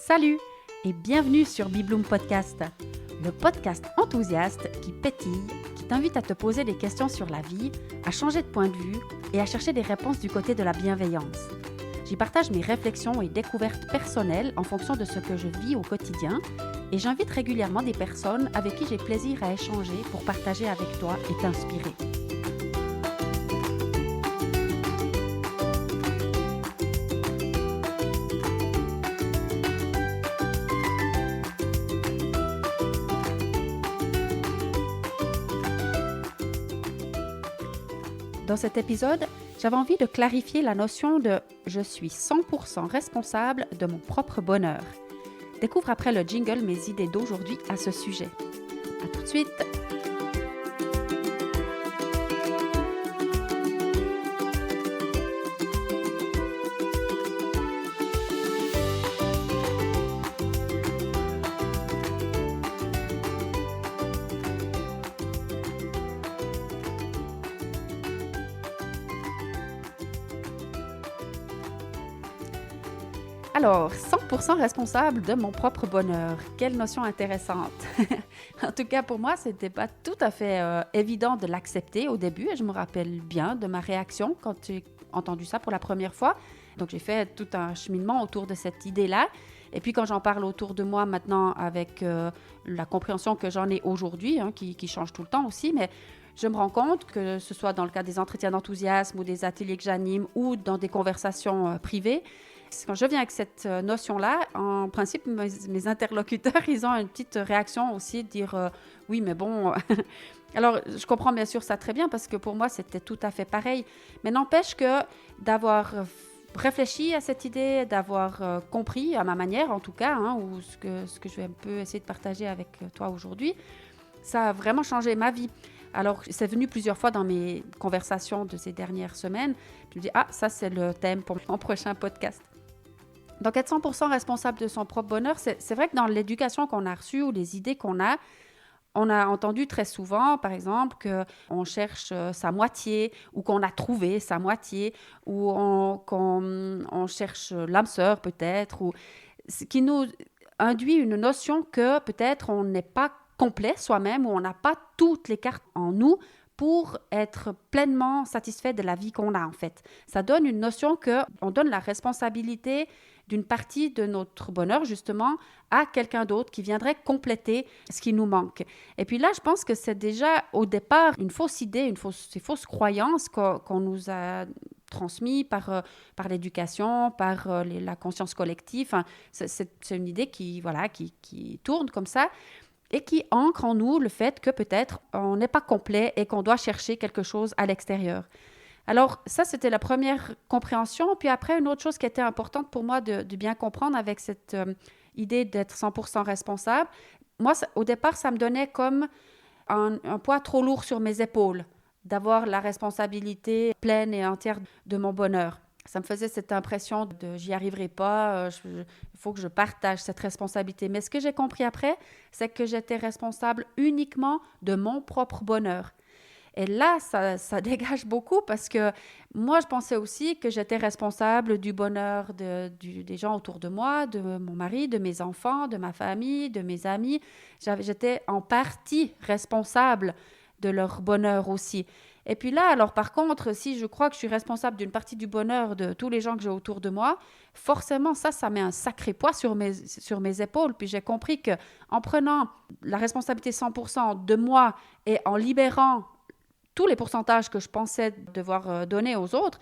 Salut et bienvenue sur Bibloom Podcast, le podcast enthousiaste qui pétille, qui t'invite à te poser des questions sur la vie, à changer de point de vue et à chercher des réponses du côté de la bienveillance. J'y partage mes réflexions et découvertes personnelles en fonction de ce que je vis au quotidien et j'invite régulièrement des personnes avec qui j'ai plaisir à échanger pour partager avec toi et t'inspirer. Dans cet épisode, j'avais envie de clarifier la notion de « je suis 100% responsable de mon propre bonheur ». Découvre après le jingle mes idées d'aujourd'hui à ce sujet. À tout de suite! Alors, 100% responsable de mon propre bonheur. Quelle notion intéressante. En tout cas, pour moi, ce n'était pas tout à fait évident de l'accepter au début. Et je me rappelle bien de ma réaction quand j'ai entendu ça pour la première fois. Donc, j'ai fait tout un cheminement autour de cette idée-là. Et puis, quand j'en parle autour de moi maintenant avec la compréhension que j'en ai aujourd'hui, qui change tout le temps aussi, mais je me rends compte que ce soit dans le cas des entretiens d'enthousiasme ou des ateliers que j'anime ou dans des conversations privées, quand je viens avec cette notion-là, en principe, mes interlocuteurs, ils ont une petite réaction aussi, de dire oui, mais bon... Alors, je comprends bien sûr ça très bien parce que pour moi, c'était tout à fait pareil. Mais n'empêche que d'avoir réfléchi à cette idée, d'avoir compris à ma manière en tout cas, ou ce que je vais un peu essayer de partager avec toi aujourd'hui, ça a vraiment changé ma vie. Alors, c'est venu plusieurs fois dans mes conversations de ces dernières semaines. Je me dis, ça, c'est le thème pour mon prochain podcast. Donc, être 100% responsable de son propre bonheur, c'est vrai que dans l'éducation qu'on a reçue ou les idées qu'on a, on a entendu très souvent, par exemple, qu'on cherche sa moitié ou qu'on a trouvé sa moitié ou qu'on cherche l'âme sœur peut-être, ou ce qui nous induit une notion que peut-être on n'est pas complet soi-même ou on n'a pas toutes les cartes en nous pour être pleinement satisfait de la vie qu'on a en fait. Ça donne une notion qu'on donne la responsabilité d'une partie de notre bonheur, justement, à quelqu'un d'autre qui viendrait compléter ce qui nous manque. Et puis là, je pense que c'est déjà, au départ, une fausse idée, une fausse croyance qu'on nous a transmise par l'éducation, par la conscience collective. Enfin, c'est une idée qui tourne comme ça et qui ancre en nous le fait que peut-être on n'est pas complet et qu'on doit chercher quelque chose à l'extérieur. Alors, ça, c'était la première compréhension. Puis après, une autre chose qui était importante pour moi de bien comprendre avec cette idée d'être 100% responsable, moi, au départ, ça me donnait comme un poids trop lourd sur mes épaules, d'avoir la responsabilité pleine et entière de mon bonheur. Ça me faisait cette impression de « j'y arriverai pas, il faut que je partage cette responsabilité ». Mais ce que j'ai compris après, c'est que j'étais responsable uniquement de mon propre bonheur. Et là, ça dégage beaucoup parce que moi, je pensais aussi que j'étais responsable du bonheur des gens autour de moi, de mon mari, de mes enfants, de ma famille, de mes amis. J'étais en partie responsable de leur bonheur aussi. Et puis là, alors par contre, si je crois que je suis responsable d'une partie du bonheur de tous les gens que j'ai autour de moi, forcément, ça met un sacré poids sur mes épaules. Puis j'ai compris qu'en prenant la responsabilité 100% de moi et en libérant tous les pourcentages que je pensais devoir donner aux autres,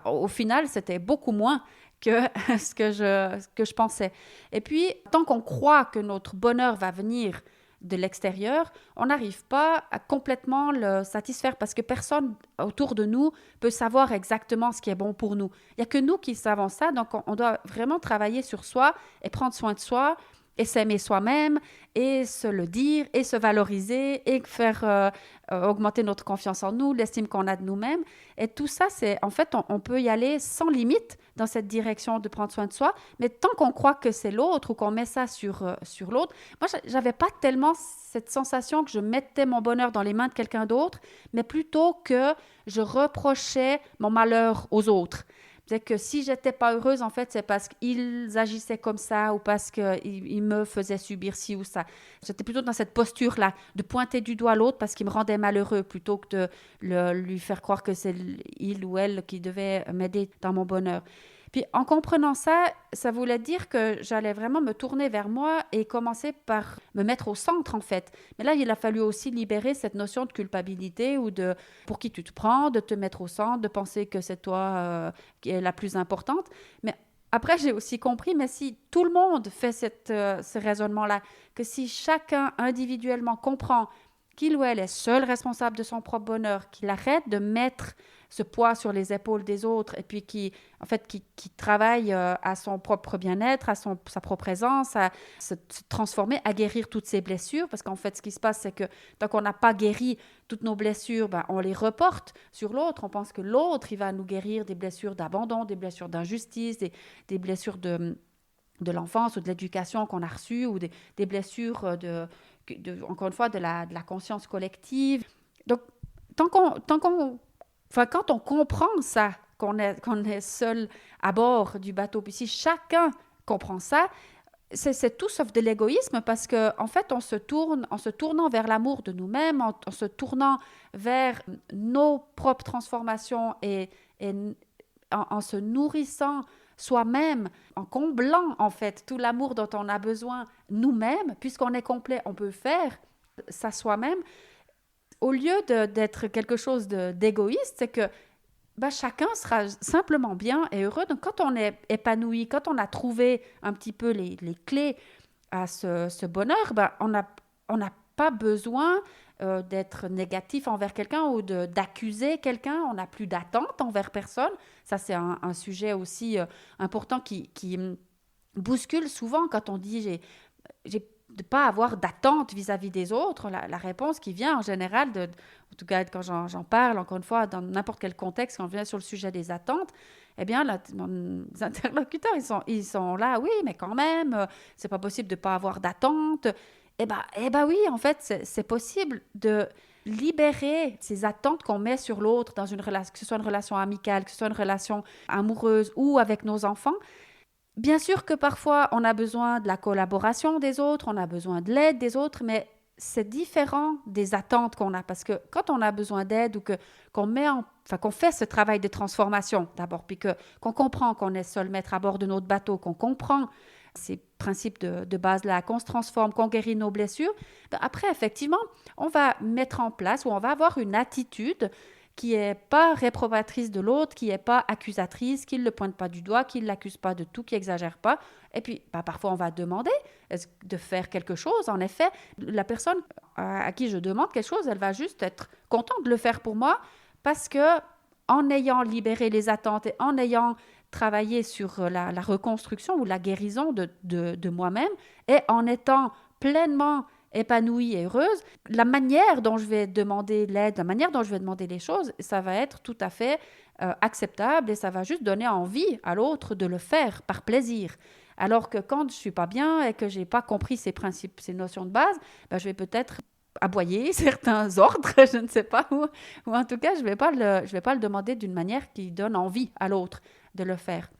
au final, c'était beaucoup moins que ce que je pensais. Et puis, tant qu'on croit que notre bonheur va venir de l'extérieur, on n'arrive pas à complètement le satisfaire parce que personne autour de nous peut savoir exactement ce qui est bon pour nous. Il n'y a que nous qui savons ça, donc on doit vraiment travailler sur soi et prendre soin de soi et s'aimer soi-même et se le dire et se valoriser et faire augmenter notre confiance en nous, l'estime qu'on a de nous-mêmes. Et tout ça, c'est en fait, on peut y aller sans limite dans cette direction de prendre soin de soi, mais tant qu'on croit que c'est l'autre ou qu'on met ça sur l'autre, moi, j'avais pas tellement cette sensation que je mettais mon bonheur dans les mains de quelqu'un d'autre, mais plutôt que je reprochais mon malheur aux autres. C'est que si j'étais pas heureuse, en fait, c'est parce qu'ils agissaient comme ça ou parce qu'ils me faisaient subir ci ou ça. J'étais plutôt dans cette posture-là, de pointer du doigt l'autre parce qu'il me rendait malheureux, plutôt que de lui faire croire que c'est il ou elle qui devait m'aider dans mon bonheur. Puis en comprenant ça, ça voulait dire que j'allais vraiment me tourner vers moi et commencer par me mettre au centre, en fait. Mais là, il a fallu aussi libérer cette notion de culpabilité ou de pour qui tu te prends, de te mettre au centre, de penser que c'est toi qui est la plus importante. Mais après, j'ai aussi compris, mais si tout le monde fait ce raisonnement-là, que si chacun individuellement comprend qu'il ou elle est seul responsable de son propre bonheur, qu'il arrête de mettre ce poids sur les épaules des autres et puis qui travaille à son propre bien-être, à sa propre aisance, à se transformer, à guérir toutes ses blessures. Parce qu'en fait, ce qui se passe, c'est que tant qu'on n'a pas guéri toutes nos blessures, on les reporte sur l'autre. On pense que l'autre, il va nous guérir des blessures d'abandon, des blessures d'injustice, des blessures de l'enfance ou de l'éducation qu'on a reçues ou des blessures, encore une fois, de la conscience collective. Donc, quand on comprend ça, qu'on est seul à bord du bateau, puis si chacun comprend ça, c'est tout sauf de l'égoïsme parce qu'en fait, en se tournant vers l'amour de nous-mêmes, en se tournant vers nos propres transformations et en se nourrissant soi-même, en comblant en fait tout l'amour dont on a besoin nous-mêmes, puisqu'on est complet, on peut faire ça soi-même. Au lieu d'être quelque chose d'égoïste, c'est que chacun sera simplement bien et heureux. Donc, quand on est épanoui, quand on a trouvé un petit peu les clés à ce bonheur, on n'a pas besoin d'être négatif envers quelqu'un ou d'accuser quelqu'un. On n'a plus d'attente envers personne. Ça, c'est un sujet aussi important qui bouscule souvent quand on dit j'ai de ne pas avoir d'attente vis-à-vis des autres. La réponse qui vient en général, en tout cas quand j'en parle, encore une fois, dans n'importe quel contexte, quand on vient sur le sujet des attentes, eh bien, les interlocuteurs, ils sont là, oui, mais quand même, c'est pas possible de ne pas avoir d'attente. Eh ben oui, en fait, c'est possible de libérer ces attentes qu'on met sur l'autre dans une relation, que ce soit une relation amicale, que ce soit une relation amoureuse ou avec nos enfants. Bien sûr que parfois, on a besoin de la collaboration des autres, on a besoin de l'aide des autres, mais c'est différent des attentes qu'on a. Parce que quand on a besoin d'aide ou qu'on fait ce travail de transformation d'abord, puis qu'on comprend qu'on est seul maître à bord de notre bateau, qu'on comprend ces principes de base-là, qu'on se transforme, qu'on guérit nos blessures, après, effectivement, on va mettre en place ou on va avoir une attitude qui n'est pas réprobatrice de l'autre, qui n'est pas accusatrice, qui ne le pointe pas du doigt, qui ne l'accuse pas de tout, qui n'exagère pas. Et puis, parfois, on va demander de faire quelque chose. En effet, la personne à qui je demande quelque chose, elle va juste être contente de le faire pour moi parce que en ayant libéré les attentes et en ayant travaillé sur la reconstruction ou la guérison de moi-même et en étant pleinement épanouie et heureuse, la manière dont je vais demander l'aide, la manière dont je vais demander les choses, ça va être tout à fait acceptable et ça va juste donner envie à l'autre de le faire par plaisir. Alors que quand je ne suis pas bien et que je n'ai pas compris ces principes, ces notions de base, je vais peut-être aboyer certains ordres, je ne sais pas, ou en tout cas, je vais pas le demander d'une manière qui donne envie à l'autre de le faire.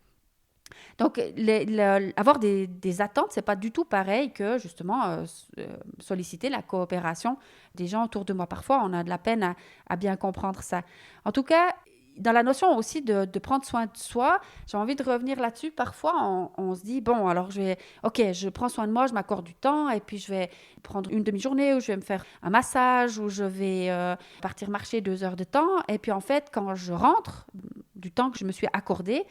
Donc, avoir des attentes, ce n'est pas du tout pareil que, justement, solliciter la coopération des gens autour de moi. Parfois, on a de la peine à bien comprendre ça. En tout cas, dans la notion aussi de prendre soin de soi, j'ai envie de revenir là-dessus. Parfois, on se dit, bon, alors je prends soin de moi, je m'accorde du temps et puis je vais prendre une demi-journée où je vais me faire un massage, où je vais partir marcher 2 heures de temps. Et puis, en fait, quand je rentre du temps que je me suis accordé,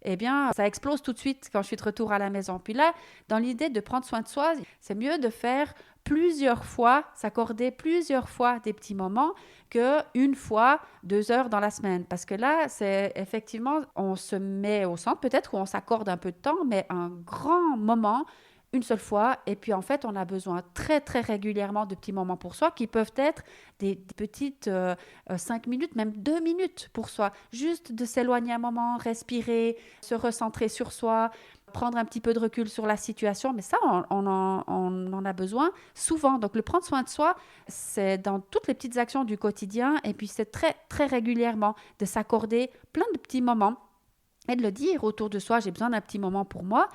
eh bien, ça explose tout de suite quand je suis de retour à la maison. Puis là, dans l'idée de prendre soin de soi, c'est mieux de faire plusieurs fois, s'accorder plusieurs fois des petits moments qu'une fois 2 heures dans la semaine. Parce que là, c'est effectivement, on se met au centre peut-être, ou on s'accorde un peu de temps, mais un grand moment, une seule fois. Et puis en fait, on a besoin très, très régulièrement de petits moments pour soi qui peuvent être des petites 5 minutes, même 2 minutes pour soi. Juste de s'éloigner un moment, respirer, se recentrer sur soi, prendre un petit peu de recul sur la situation. Mais ça, on en a besoin souvent. Donc, le prendre soin de soi, c'est dans toutes les petites actions du quotidien. Et puis, c'est très, très régulièrement de s'accorder plein de petits moments et de le dire autour de soi, j'ai besoin d'un petit moment pour moi.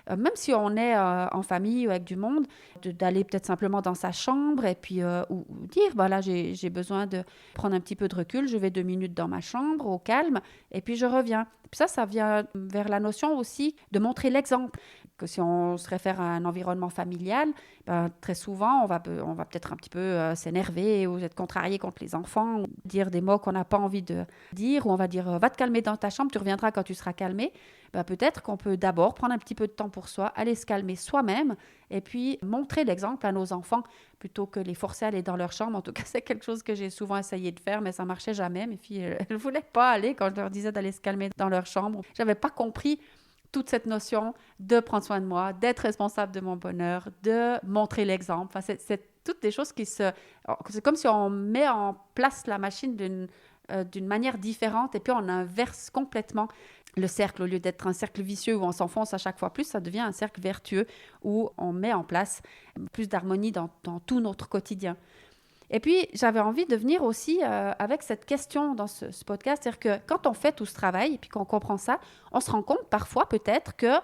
Même si on est en famille ou avec du monde, d'aller peut-être simplement dans sa chambre et puis ou dire, voilà, j'ai besoin de prendre un petit peu de recul, je vais 2 minutes dans ma chambre au calme et puis je reviens. Puis ça vient vers la notion aussi de montrer l'exemple. Que si on se réfère à un environnement familial, ben, très souvent, on va peut-être un petit peu s'énerver ou être contrarié contre les enfants, ou dire des mots qu'on n'a pas envie de dire, ou on va dire va te calmer dans ta chambre, tu reviendras quand tu seras calmé. Ben, peut-être qu'on peut d'abord prendre un petit peu de temps pour soi, aller se calmer soi-même et puis montrer l'exemple à nos enfants plutôt que les forcer à aller dans leur chambre. En tout cas, c'est quelque chose que j'ai souvent essayé de faire, mais ça marchait jamais. Mes filles, elles ne voulaient pas aller quand je leur disais d'aller se calmer dans leur chambre. J'avais pas compris toute cette notion de prendre soin de moi, d'être responsable de mon bonheur, de montrer l'exemple. Enfin, c'est toutes des choses qui se... C'est comme si on met en place la machine d'une manière différente et puis on inverse complètement le cercle. Au lieu d'être un cercle vicieux où on s'enfonce à chaque fois plus, ça devient un cercle vertueux où on met en place plus d'harmonie dans tout notre quotidien. Et puis, j'avais envie de venir aussi avec cette question dans ce podcast, c'est-à-dire que quand on fait tout ce travail et puis qu'on comprend ça, on se rend compte parfois peut-être que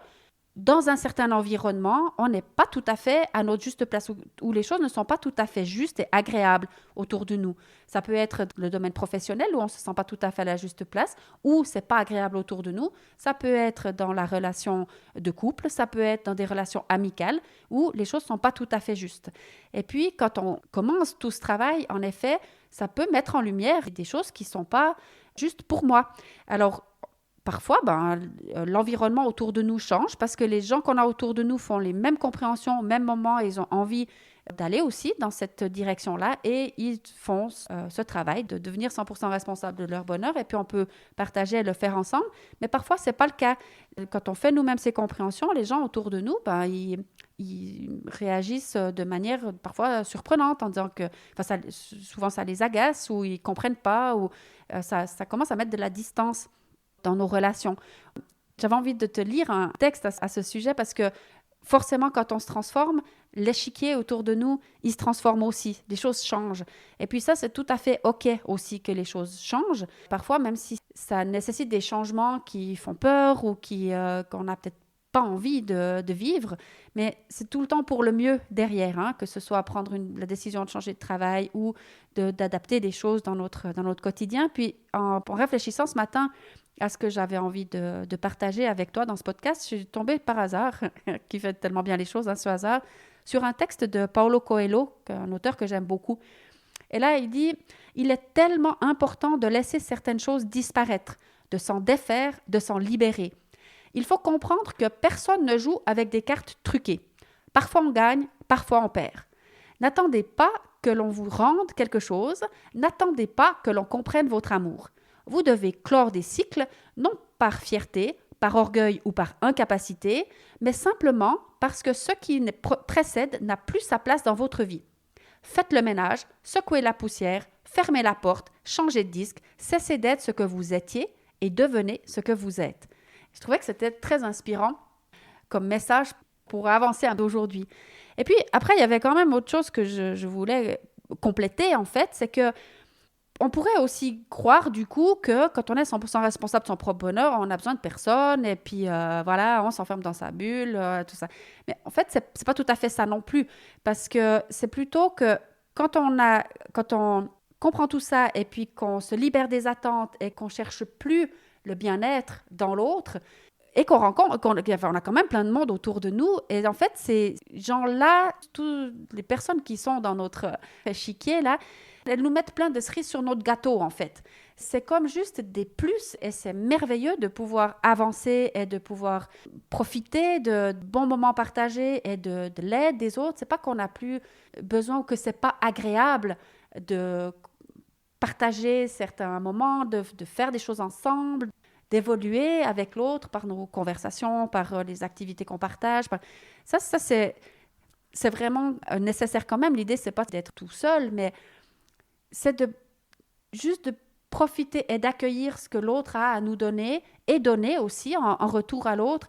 dans un certain environnement, on n'est pas tout à fait à notre juste place, où les choses ne sont pas tout à fait justes et agréables autour de nous. Ça peut être le domaine professionnel où on ne se sent pas tout à fait à la juste place, où c'est pas agréable autour de nous. Ça peut être dans la relation de couple, ça peut être dans des relations amicales, où les choses ne sont pas tout à fait justes. Et puis, quand on commence tout ce travail, en effet, ça peut mettre en lumière des choses qui ne sont pas justes pour moi. Alors, parfois, l'environnement autour de nous change parce que les gens qu'on a autour de nous font les mêmes compréhensions au même moment et ils ont envie d'aller aussi dans cette direction-là et ils font ce travail de devenir 100% responsable de leur bonheur et puis on peut partager et le faire ensemble. Mais parfois, ce n'est pas le cas. Quand on fait nous-mêmes ces compréhensions, les gens autour de nous, ils réagissent de manière parfois surprenante en disant que souvent ça les agace ou ils ne comprennent pas ou ça commence à mettre de la distance dans nos relations. J'avais envie de te lire un texte à ce sujet parce que forcément, quand on se transforme, l'échiquier autour de nous, il se transforme aussi. Les choses changent. Et puis ça, c'est tout à fait OK aussi que les choses changent. Parfois, même si ça nécessite des changements qui font peur ou qu'on n'a peut-être pas envie de vivre, mais c'est tout le temps pour le mieux derrière, hein, que ce soit prendre la décision de changer de travail ou d'adapter des choses dans notre quotidien. Puis en réfléchissant ce matin à ce que j'avais envie de partager avec toi dans ce podcast, je suis tombée par hasard, qui fait tellement bien les choses, hein, ce hasard, sur un texte de Paulo Coelho, un auteur que j'aime beaucoup. Et là, il dit « Il est tellement important de laisser certaines choses disparaître, de s'en défaire, de s'en libérer. Il faut comprendre que personne ne joue avec des cartes truquées. Parfois on gagne, parfois on perd. N'attendez pas que l'on vous rende quelque chose, n'attendez pas que l'on comprenne votre amour. Vous devez clore des cycles, non par fierté, par orgueil ou par incapacité, mais simplement parce que ce qui précède n'a plus sa place dans votre vie. Faites le ménage, secouez la poussière, fermez la porte, changez de disque, cessez d'être ce que vous étiez et devenez ce que vous êtes. Je trouvais que c'était très inspirant comme message pour avancer d'aujourd'hui. Et puis après, il y avait quand même autre chose que je voulais compléter en fait, c'est que on pourrait aussi croire du coup que quand on est 100% responsable de son propre bonheur, on n'a besoin de personne et puis voilà, on s'enferme dans sa bulle, tout ça. Mais en fait, c'est pas tout à fait ça non plus parce que c'est plutôt que quand on comprend tout ça et puis qu'on se libère des attentes et qu'on cherche plus le bien-être dans l'autre et qu'on rencontre, on a quand même plein de monde autour de nous et en fait, ces gens-là, toutes les personnes qui sont dans notre échiquier là, elles nous mettent plein de cerises sur notre gâteau, en fait. C'est comme juste des plus et c'est merveilleux de pouvoir avancer et de pouvoir profiter de bons moments partagés et de l'aide des autres. C'est pas qu'on n'a plus besoin ou que c'est pas agréable de partager certains moments, de faire des choses ensemble, d'évoluer avec l'autre par nos conversations, par les activités qu'on partage. Ça c'est vraiment nécessaire quand même. L'idée, c'est pas d'être tout seul, mais c'est juste de profiter et d'accueillir ce que l'autre a à nous donner et donner aussi en retour à l'autre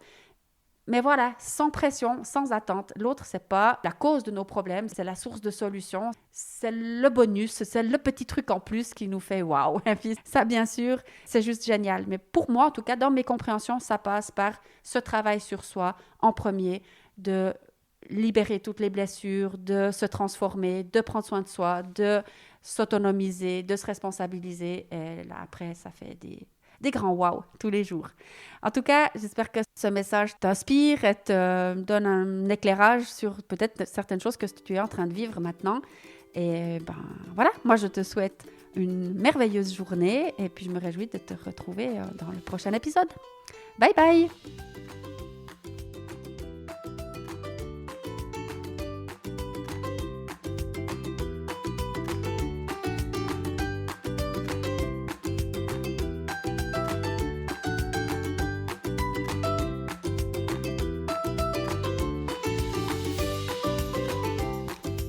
Mais voilà, sans pression, sans attente. L'autre, c'est pas la cause de nos problèmes, c'est la source de solution. C'est le bonus, c'est le petit truc en plus qui nous fait waouh. Et puis ça, bien sûr, c'est juste génial. Mais pour moi, en tout cas, dans mes compréhensions, ça passe par ce travail sur soi en premier, de libérer toutes les blessures, de se transformer, de prendre soin de soi, de s'autonomiser, de se responsabiliser. Et là, après, ça fait des grands wow tous les jours. En tout cas, j'espère que ce message t'inspire et te donne un éclairage sur peut-être certaines choses que tu es en train de vivre maintenant. Et ben voilà, moi je te souhaite une merveilleuse journée et puis je me réjouis de te retrouver dans le prochain épisode. Bye bye!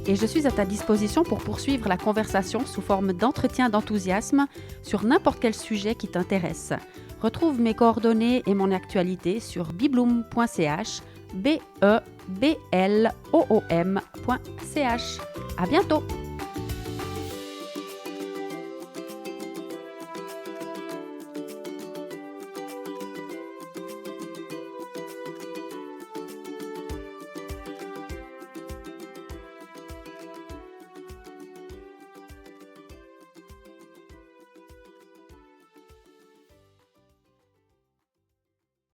Et je suis à ta disposition pour poursuivre la conversation sous forme d'entretien d'enthousiasme sur n'importe quel sujet qui t'intéresse. Retrouve mes coordonnées et mon actualité sur bibloom.ch, bebloom.ch. À bientôt!